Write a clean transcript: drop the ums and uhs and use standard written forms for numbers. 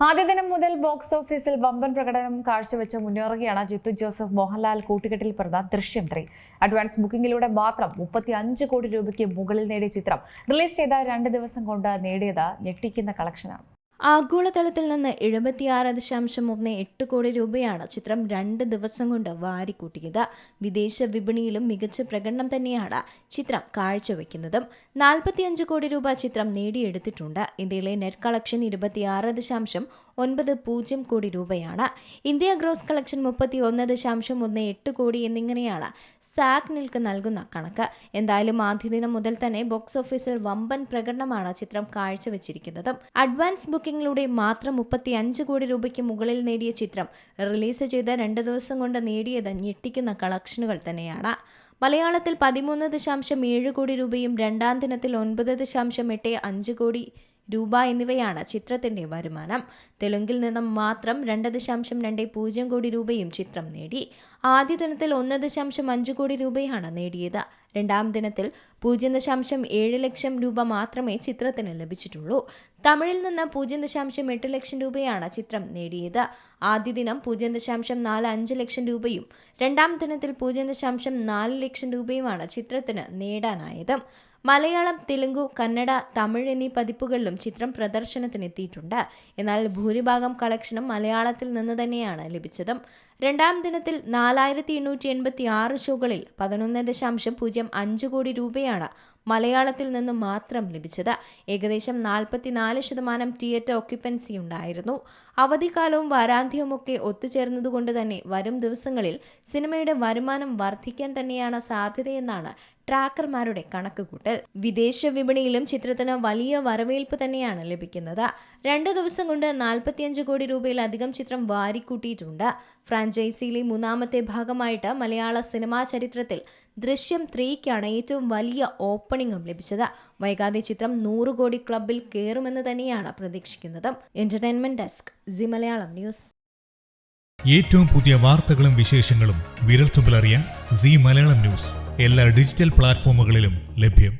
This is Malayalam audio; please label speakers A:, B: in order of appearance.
A: ആദ്യ ദിനം മുതൽ ബോക്സ് ഓഫീസിൽ വമ്പൻ പ്രകടനം കാഴ്ചവെച്ച് മുന്നേറുകയാണ് ജിത്തു ജോസഫ് മോഹൻലാൽ കൂട്ടുകെട്ടിൽ പിറന്ന ദൃശ്യം 3. അഡ്വാൻസ് ബുക്കിംഗിലൂടെ മാത്രം 35 കോടി രൂപയ്ക്ക് മുകളിൽ നേടിയ ചിത്രം റിലീസ് ചെയ്ത 2 ദിവസം കൊണ്ട് നേടിയത് ഞെട്ടിക്കുന്ന കളക്ഷനാണ്.
B: ആഗോളതലത്തിൽ നിന്ന് 76.18 കോടി രൂപയാണ് ചിത്രം 2 ദിവസം കൊണ്ട് വാരിക്കൂട്ടിയത്. വിദേശ വിപണിയിലും മികച്ച പ്രകടനം തന്നെയാണ് ചിത്രം കാഴ്ചവെക്കുന്നതും. 45 കോടി രൂപ ചിത്രം നേടിയെടുത്തിട്ടുണ്ട്. ഇന്ത്യയിലെ നെറ്റ് കളക്ഷൻ 26.90 കോടി രൂപയാണ്. ഇന്ത്യ ഗ്രോസ് കളക്ഷൻ 31.18 കോടി എന്നിങ്ങനെയാണ് സാക് നിൽക്ക് നൽകുന്ന കണക്ക്. എന്തായാലും ആദ്യ ദിനം മുതൽ തന്നെ ബോക്സ് ഓഫീസിൽ വമ്പൻ പ്രകടനമാണ് ചിത്രം കാഴ്ചവെച്ചിരിക്കുന്നത്. അഡ്വാൻസ് ബുക്കിംഗിലൂടെ മാത്രം 35 കോടി രൂപയ്ക്ക് മുകളിൽ നേടിയ ചിത്രം റിലീസ് ചെയ്ത 2 ദിവസം കൊണ്ട് നേടിയത് ഞെട്ടിക്കുന്ന കളക്ഷനുകൾ തന്നെയാണ്. മലയാളത്തിൽ 13.7 കോടി രൂപയും രണ്ടാം ദിനത്തിൽ 9.85 കോടി രൂപ എന്നിവയാണ് ചിത്രത്തിന്റെ വരുമാനം. തെലുങ്കിൽ നിന്നും മാത്രം 2.20 കോടി രൂപയും ചിത്രം നേടി. ആദ്യ ദിനത്തിൽ 1.5 കോടി രൂപയാണ് നേടിയത്. രണ്ടാം ദിനത്തിൽ 0.7 ലക്ഷം രൂപ മാത്രമേ ചിത്രത്തിന് ലഭിച്ചിട്ടുള്ളൂ. തമിഴിൽ നിന്ന് 0.8 ലക്ഷം രൂപയാണ് ചിത്രം നേടിയത്. ആദ്യ ദിനം 0.45 ലക്ഷം രൂപയും രണ്ടാം ദിനത്തിൽ 0.4 ലക്ഷം രൂപയുമാണ് ചിത്രത്തിന് നേടാനായത്. മലയാളം, തെലുങ്കു, കന്നഡ, തമിഴ് എന്നീ പതിപ്പുകളിലും ചിത്രം പ്രദർശനത്തിനെത്തിയിട്ടുണ്ട്. എന്നാൽ ഭൂരിഭാഗം കളക്ഷനും മലയാളത്തിൽ നിന്ന് തന്നെയാണ് ലഭിച്ചത്. രണ്ടാം ദിനത്തിൽ 4886 ഷോകളിൽ 11.05 കോടി രൂപയാണ് മലയാളത്തിൽ നിന്ന് മാത്രം ലഭിച്ചത്. ഏകദേശം 44% തിയേറ്റർ ഓക്യുപ്പൻസി ഉണ്ടായിരുന്നു. അവധിക്കാലവും വാരാന്ത്യവുമൊക്കെ ഒത്തുചേർന്നതുകൊണ്ട് തന്നെ വരും ദിവസങ്ങളിൽ സിനിമയുടെ വരുമാനം വർദ്ധിക്കാൻ തന്നെയാണ് സാധ്യതയെന്നാണ് ട്രാക്കർമാരുടെ കണക്കുകൂട്ടൽ. വിദേശ വിപണിയിലും ചിത്രത്തിന് വലിയ വരവേൽപ്പ് തന്നെയാണ് ലഭിക്കുന്നത്. 2 ദിവസം കൊണ്ട് 45 കോടി രൂപയിലധികം ചിത്രം വാരിക്കൂട്ടിയിട്ടുണ്ട്. ഫ്രാഞ്ചൈസിയിലെ 3ാമത്തെ ഭാഗമായിട്ട് മലയാള സിനിമാ ചരിത്രത്തിൽ ദൃശ്യം 3ക്കാണ് ഏറ്റവും വലിയ ഓപ്പണിംഗും ലഭിച്ചത്. വൈകാതെ ചിത്രം 100 കോടി ക്ലബിൽ കയറുമെന്ന് തന്നെയാണ് പ്രതീക്ഷിക്കുന്നത്. Entertainment desk, C Malayalam news.
C: ഏറ്റവും പുതിയ വാർത്തകളും വിശേഷങ്ങളും വിരൽത്തുമ്പിലറിയാൻ സി മലയാളം ന്യൂസ് എല്ലാ ഡിജിറ്റൽ പ്ലാറ്റ്ഫോമുകളിലും ലഭ്യം.